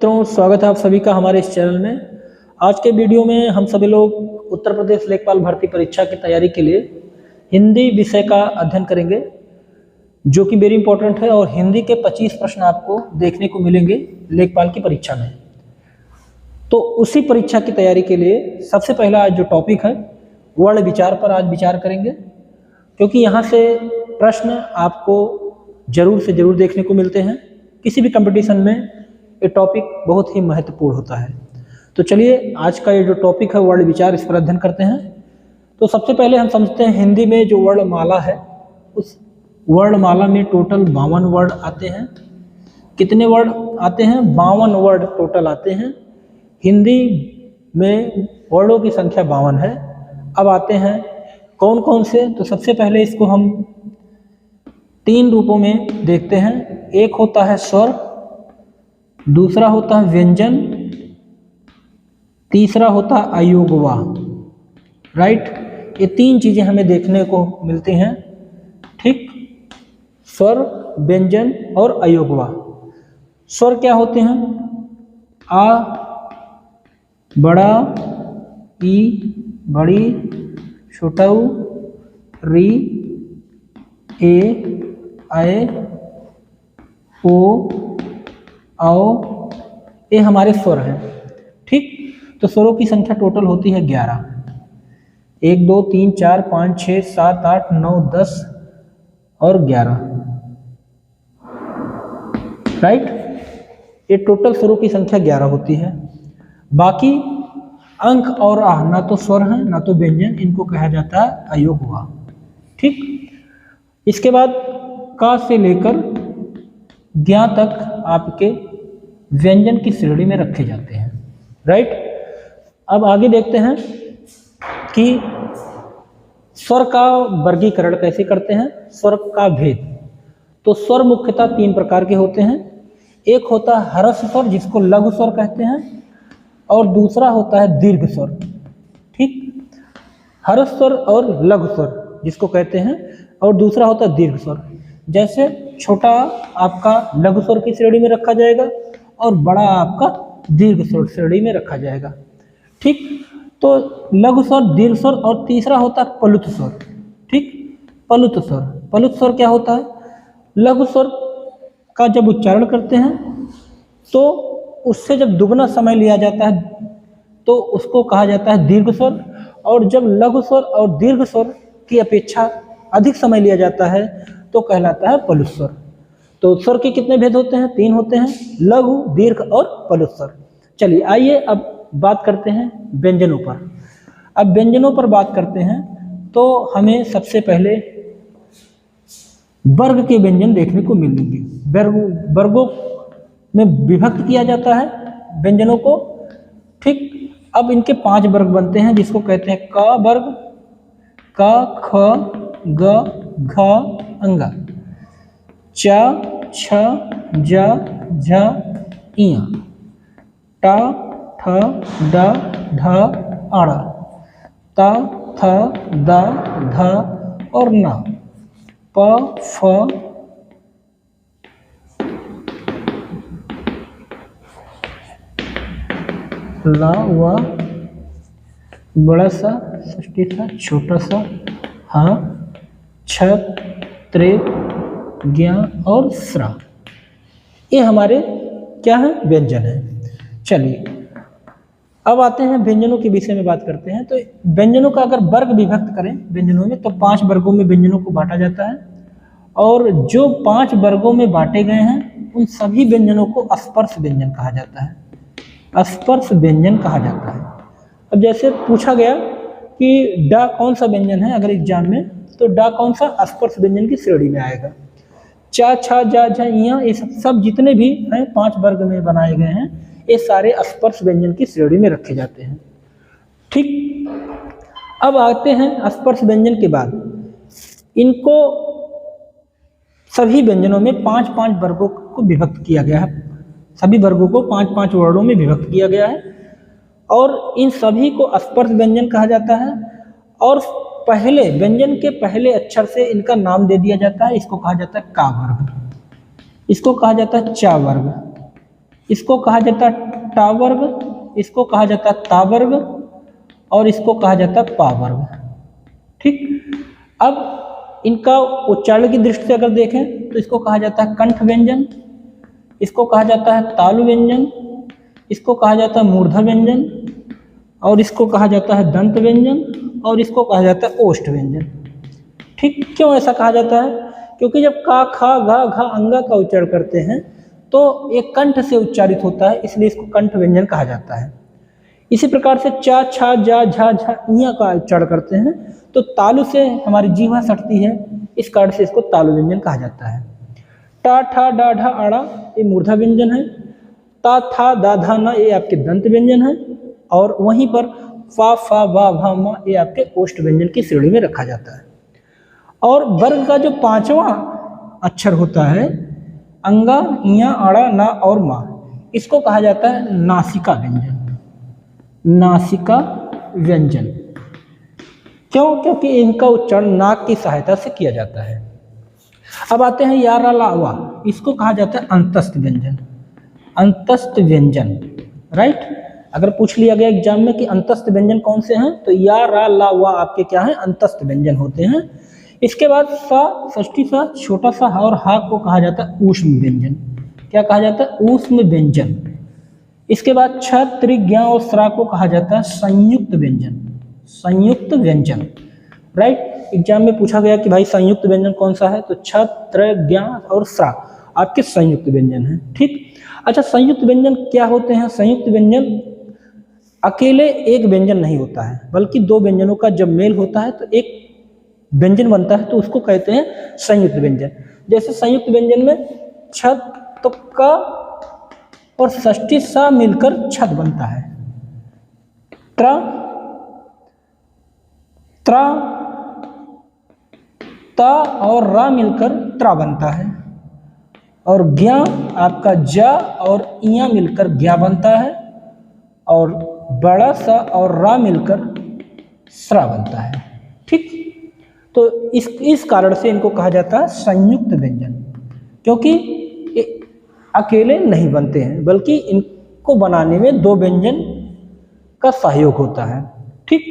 मित्रों, स्वागत है आप सभी का हमारे इस चैनल में। आज के वीडियो में हम सभी लोग उत्तर प्रदेश लेखपाल भर्ती परीक्षा की तैयारी के लिए हिंदी विषय का अध्ययन करेंगे, जो कि वेरी इंपॉर्टेंट है। और हिंदी के 25 प्रश्न आपको देखने को मिलेंगे लेखपाल की परीक्षा में। तो उसी परीक्षा की तैयारी के लिए सबसे पहला आज जो टॉपिक है वर्ण विचार पर आज विचार करेंगे, क्योंकि यहाँ से प्रश्न आपको जरूर से जरूर देखने को मिलते हैं। किसी भी कंपटीशन में ये टॉपिक बहुत ही महत्वपूर्ण होता है। तो चलिए आज का ये जो टॉपिक है वर्ण विचार, इस पर अध्ययन करते हैं। तो सबसे पहले हम समझते हैं हिंदी में जो वर्णमाला है, उस वर्णमाला में टोटल 52 वर्ड आते हैं। कितने वर्ड आते हैं? 52 वर्ड टोटल आते हैं। हिंदी में वर्डों की संख्या 52 है। अब आते हैं कौन कौन से। तो सबसे पहले इसको हम 3 रूपों में देखते हैं। एक होता है स्वर, दूसरा होता है व्यंजन, तीसरा होता है अयोगवा। राइट, ये 3 चीजें हमें देखने को मिलती हैं। ठीक, स्वर, व्यंजन और अयोगवा। स्वर क्या होते हैं? आ बड़ा, ई बड़ी, छोटा ऊ, री, ए, आए, ओ, आओ, ये हमारे स्वर हैं। ठीक, तो स्वरों की संख्या टोटल होती है 11। 1 2 3 4 5 6 7 8 9 10 और 11। राइट, ये टोटल स्वरों की संख्या 11 होती है। बाकी अंक और आह ना तो स्वर हैं ना तो व्यंजन, इनको कहा जाता है अयोगवा। ठीक, इसके बाद का से लेकर ज्ञा तक आपके व्यंजन की श्रेणी में रखे जाते हैं। राइट, अब आगे देखते हैं कि स्वर का वर्गीकरण कैसे करते हैं, स्वर का भेद। तो स्वर मुख्यतः 3 प्रकार के होते हैं। एक होता है ह्रस्व स्वर, जिसको लघु स्वर कहते हैं, और दूसरा होता है दीर्घ स्वर। ठीक, ह्रस्व स्वर और लघु स्वर जिसको कहते हैं, और दूसरा होता है दीर्घ स्वर। जैसे छोटा आपका लघु स्वर की श्रेणी में रखा जाएगा और बड़ा आपका दीर्घ स्वर श्रेणी में रखा जाएगा। ठीक, तो लघु स्वर, दीर्घ स्वर और तीसरा होता है प्लुत स्वर। ठीक, प्लुत स्वर। प्लुत स्वर क्या होता है? लघु स्वर का जब उच्चारण करते हैं तो उससे जब दुगना समय लिया जाता है तो उसको कहा जाता है दीर्घ स्वर, और जब लघु स्वर और दीर्घ स्वर की अपेक्षा अधिक समय लिया जाता है तो कहलाता है प्लुत स्वर। तो स्वर के कितने भेद होते हैं? 3 होते हैं, लघु, दीर्घ और प्लुत स्वर। चलिए आइए अब बात करते हैं व्यंजनों पर। अब व्यंजनों पर बात करते हैं तो हमें सबसे पहले वर्ग के व्यंजन देखने को मिलेंगे। वर्गों में विभक्त किया जाता है व्यंजनों को। ठीक, अब इनके 5 वर्ग बनते हैं, जिसको कहते हैं क वर्ग, क, ख, ग, घ, अंगा, च, छ, ज, झ, इया, ट, ठ, ड, ढ, अड़, त, थ, द, ध और न, प, फ, ला, व, बड़ा सा, षष्ठी सा, छोटा सा, हाँ, छ, त्रे, ज्ञा और स्रा। ये हमारे क्या है? व्यंजन है। चलिए अब आते हैं व्यंजनों के विषय में बात करते हैं। तो व्यंजनों का अगर वर्ग विभक्त करें व्यंजनों में तो 5 वर्गों में व्यंजनों को बांटा जाता है, और जो 5 वर्गों में बांटे गए हैं उन सभी व्यंजनों को स्पर्श व्यंजन कहा जाता है। स्पर्श व्यंजन कहा जाता है। अब जैसे पूछा गया कि ड कौन सा व्यंजन है अगर एग्जाम में, तो ड कौन सा? स्पर्श व्यंजन की श्रेणी में आएगा। चा, छा, जा, झ, इया, ये सब जितने भी हैं 5 वर्ग में बनाए गए हैं, ये सारे स्पर्श व्यंजन की श्रेणी में रखे जाते हैं। ठीक, अब आते हैं स्पर्श व्यंजन के बाद इनको सभी व्यंजनों में 5-5 वर्गों को विभक्त किया गया है। सभी वर्गों को 5-5 वर्णों में विभक्त किया गया है, और इन सभी को स्पर्श व्यंजन कहा जाता है। और पहले व्यंजन के पहले अक्षर से इनका नाम दे दिया जाता है। इसको कहा जाता है का वर्ग, इसको कहा जाता है चा वर्ग। इसको कहा जाता है टा वर्ग, इसको कहा जाता है ता वर्ग और इसको कहा जाता है पा वर्ग। ठीक, अब इनका उच्चारण की दृष्टि से अगर देखें तो इसको कहा जाता है कंठ व्यंजन, इसको कहा जाता है तालु व्यंजन, इसको कहा जाता है मूर्धा व्यंजन और इसको कहा जाता है दंत व्यंजन और इसको कहा जाता है ओष्ठ व्यंजन। ठीक, क्यों ऐसा कहा जाता है? क्योंकि जब का, खा, घा, घा, अंगा का उच्चारण करते हैं तो एक कंठ से उच्चारित होता है, इसलिए इसको कंठ व्यंजन कहा जाता है। इसी प्रकार से चा, छा, जा, झा, झा, इया का उच्चारण करते हैं तो तालु से हमारी जीवा सटती है, इस कारण से इसको तालु व्यंजन कहा जाता है। टा, ठा, डा, ढा, आड़ा ये मूर्धा व्यंजन है, ता, था, दा, धा, ना ये आपके दंत व्यंजन है और वहीं पर फा, फा, वा, भा, मा ये आपके ओष्ठ व्यंजन की श्रेणी में रखा जाता है। और वर्ग का जो पांचवा अक्षर होता है अंगा, इया, आड़ा, ना और मा, इसको कहा जाता है नासिका व्यंजन। नासिका व्यंजन क्यों? क्योंकि इनका उच्चारण नाक की सहायता से किया जाता है। अब आते हैं या, रा, ला, वा, इसको कहा जाता है अंतस्थ व्यंजन। अंतस्थ व्यंजन, राइट। अगर पूछ लिया गया एग्जाम में कि अंतस्थ व्यंजन कौन से हैं तो या, रा, ला, वा आपके क्या हैं? अंतस्थ व्यंजन होते हैं। इसके बाद सा, षष्ठी सा, छोटा सा और हा को कहा जाता है ऊष्म व्यंजन। क्या कहा जाता है? ऊष्म व्यंजन। इसके बाद छ, त्रि, ज्ञ और स्रा को कहा जाता है संयुक्त व्यंजन। संयुक्त व्यंजन, राइट। एग्जाम में पूछा गया कि भाई संयुक्त व्यंजन कौन सा है तो छ, त्र, ज्ञ और स्रा आपके संयुक्त व्यंजन हैं। ठीक, अच्छा संयुक्त व्यंजन क्या होते हैं? संयुक्त व्यंजन अकेले एक व्यंजन नहीं होता है बल्कि दो व्यंजनों का जब मेल होता है तो एक व्यंजन बनता है तो उसको कहते हैं संयुक्त व्यंजन। जैसे संयुक्त व्यंजन में छत, तो क और षष्ठी सा मिलकर छत बनता है, त्र, त्रा, ता और रा मिलकर त्रा बनता है और ज्ञ आपका जा और इया मिलकर ज्ञा बनता है और बड़ा सा और रा मिलकर स्रा बनता है। ठीक, तो इस कारण से इनको कहा जाता है संयुक्त व्यंजन, क्योंकि ये अकेले नहीं बनते हैं बल्कि इनको बनाने में दो व्यंजन का सहयोग होता है। ठीक,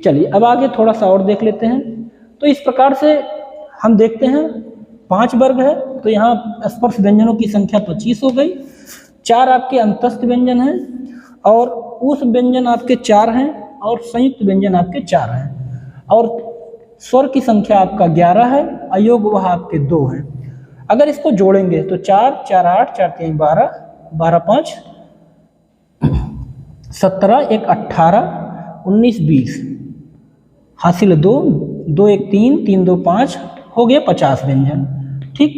चलिए अब आगे थोड़ा सा और देख लेते हैं। तो इस प्रकार से हम देखते हैं 5 वर्ग है तो यहाँ स्पर्श व्यंजनों की संख्या 25 हो गई। 4 आपके अंतस्थ व्यंजन हैं और उस व्यंजन आपके 4 हैं और संयुक्त व्यंजन आपके 4 हैं और स्वर की संख्या आपका 11 है, अयोग वह आपके 2 हैं। अगर इसको जोड़ेंगे तो 4, 4, 8, 4, 3, 12, 12, 5, 17, 1, 18, 19, 20, हासिल 2, 2, 1, 3, 3, 2, 5 हो गया 50 व्यंजन। ठीक,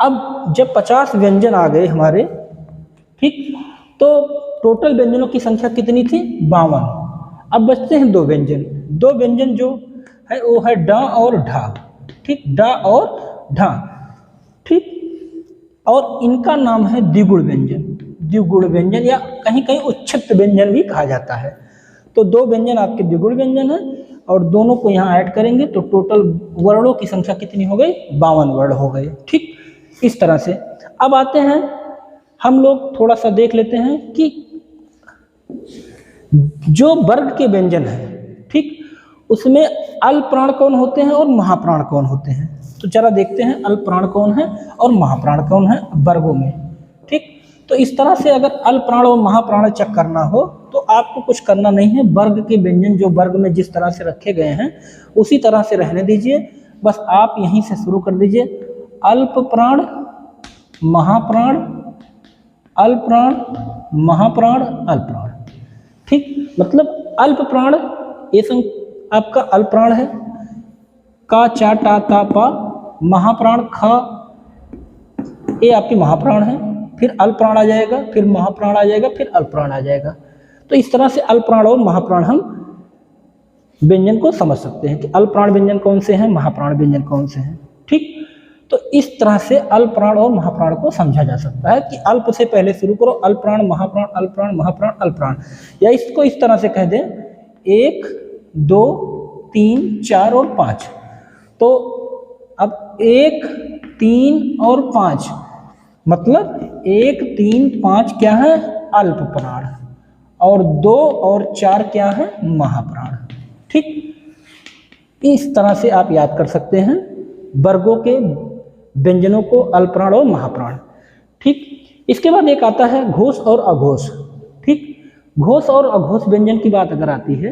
अब जब 50 व्यंजन आ गए हमारे, ठीक, तो टोटल व्यंजनों की संख्या कितनी थी? 52। अब बचते हैं 2 व्यंजन। 2 व्यंजन जो है वो है डा और ढा। ठीक, डा और ढा। ठीक, और इनका नाम है द्विगुण व्यंजन। द्विगुण व्यंजन या कहीं कहीं उच्छिष्ट व्यंजन भी कहा जाता है। तो 2 व्यंजन आपके द्विगुण व्यंजन है और दोनों को यहाँ ऐड करेंगे तो टोटल वर्णों की संख्या कितनी हो गई? 52 वर्ण हो गए। ठीक, इस तरह से अब आते हैं हम लोग थोड़ा सा देख लेते हैं कि जो वर्ग के व्यंजन है, ठीक, उसमें अल्प प्राण कौन होते हैं और महाप्राण कौन होते हैं। तो जरा देखते हैं अल्प प्राण कौन है और महाप्राण कौन है वर्गों में। ठीक, तो इस तरह से अगर अल्प प्राण और महाप्राण चेक करना हो तो आपको कुछ करना नहीं है। वर्ग के व्यंजन जो वर्ग में जिस तरह से रखे गए हैं उसी तरह से रहने दीजिए। बस आप यहीं से शुरू कर दीजिए, अल्प प्राण, महाप्राण, अल्प प्राण, महाप्राण, अल्प प्राण। ठीक, मतलब अल्प प्राण ये आपका अल्प प्राण है, का, चा, टा, ता, पा। महाप्राण ख ये आपकी महाप्राण है, फिर अल्प प्राण आ जाएगा, फिर महाप्राण आ जाएगा, फिर अल्प प्राण आ जाएगा। तो इस तरह से अल्प प्राण और महाप्राण हम व्यंजन को समझ सकते हैं कि अल्प प्राण व्यंजन कौन से हैं, महाप्राण व्यंजन कौन से हैं। ठीक, तो इस तरह से अल्प प्राण और महाप्राण को समझा जा सकता है कि अल्प से पहले शुरू करो, अल्प प्राण, महाप्राण, अल्प प्राण, महाप्राण, अल्प प्राण। या इसको इस तरह से कह दें 1, 2, 3, 4 और 5। तो अब 1, 3 और 5 मतलब 1, 3, 5 क्या है अल्प प्राण, और 2 और 4 क्या है महाप्राण। ठीक, इस तरह से आप याद कर सकते हैं वर्गों के व्यंजनों को, अल्पप्राण और महाप्राण। ठीक, इसके बाद एक आता है घोष और अघोष। ठीक, घोष और अघोष व्यंजन की बात अगर आती है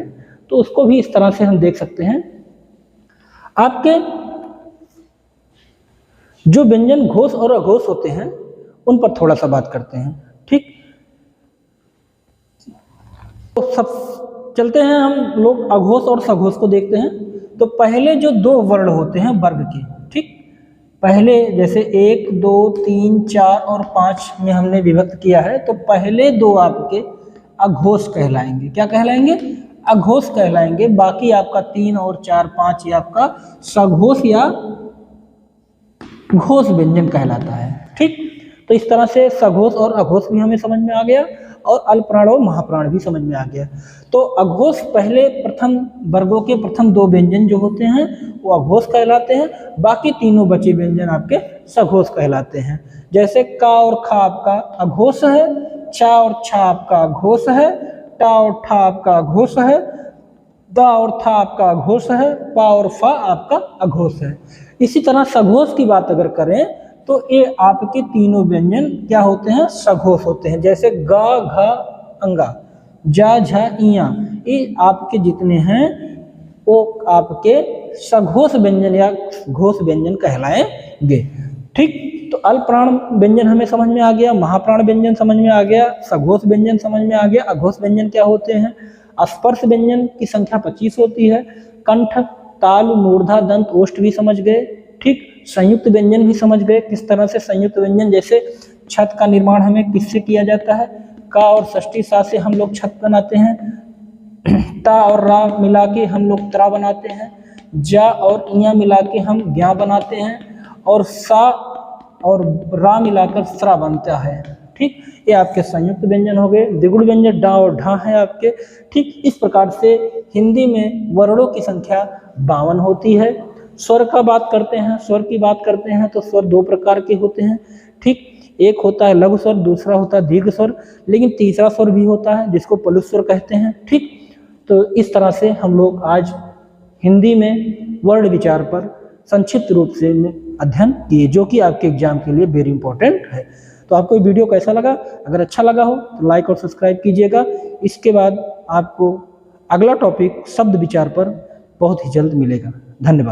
तो उसको भी इस तरह से हम देख सकते हैं। आपके जो व्यंजन घोष और अघोष होते हैं उन पर थोड़ा सा बात करते हैं। ठीक, तो सब चलते हैं हम लोग अघोष और सघोष को देखते हैं। तो पहले जो 2 वर्ण होते हैं वर्ग के, ठीक, पहले जैसे 1, 2, 3, 4 और 5 में हमने विभक्त किया है, तो पहले 2 आपके अघोष कहलाएंगे। क्या कहलाएंगे? अघोष कहलाएंगे। बाकी आपका 3 और 4, 5 ये आपका सघोष या घोष व्यंजन कहलाता है। ठीक, तो इस तरह से सघोष और अघोष भी हमें समझ में आ गया और अल्पप्राण और महाप्राण भी समझ में आ गया। तो अघोष पहले प्रथम वर्गों के प्रथम 2 व्यंजन जो होते हैं वो अघोष कहलाते हैं, बाकी तीनों बचे व्यंजन आपके सघोष कहलाते हैं। जैसे का और खा आपका अघोष है, चा और छा आपका घोष है, टा और ठा आपका घोष है, दा और था आपका घोष है, पा और फा आपका अघोष है। इसी तरह सघोष की बात अगर करें तो ये आपके तीनों व्यंजन क्या होते हैं? सघोष होते हैं। जैसे गा, घा, अंगा, जा, झा, इया, ये आपके जितने हैं वो आपके सघोष व्यंजन या घोष व्यंजन कहलाएंगे। ठीक, तो अल्पप्राण व्यंजन हमें समझ में आ गया, महाप्राण व्यंजन समझ में आ गया, सघोष व्यंजन समझ में आ गया। अघोष व्यंजन क्या होते हैं? स्पर्श व्यंजन की संख्या 25 होती है। कंठ, ताल, मूर्धा, दंत, ओष्ठ भी समझ गए। ठीक, संयुक्त व्यंजन भी समझ गए। किस तरह से संयुक्त व्यंजन, जैसे छत का निर्माण हमें किससे किया जाता है? का और षष्ठी सा से हम लोग छत बनाते हैं। ता और रा मिला के हम लोग त्रा बनाते हैं। जा और इया मिला के हम ज्ञा बनाते हैं, और सा और रा मिलाकर स्रा बनता है। ठीक, ये आपके संयुक्त व्यंजन हो गए। द्विगुण व्यंजन डा और ढा है आपके। ठीक, इस प्रकार से हिंदी में वर्णों की संख्या 52 होती है। स्वर का बात करते हैं, स्वर की बात करते हैं तो स्वर 2 प्रकार के होते हैं। ठीक, एक होता है लघु स्वर, दूसरा होता है दीर्घ स्वर, लेकिन तीसरा स्वर भी होता है जिसको पलु स्वर कहते हैं। ठीक, तो इस तरह से हम लोग आज हिंदी में वर्ण विचार पर संक्षिप्त रूप से अध्ययन किए, जो कि आपके एग्जाम के लिए वेरी इंपॉर्टेंट है। तो आपको ये वीडियो कैसा लगा? अगर अच्छा लगा हो तो लाइक और सब्सक्राइब कीजिएगा। इसके बाद आपको अगला टॉपिक शब्द विचार पर बहुत ही जल्द मिलेगा। धन्यवाद।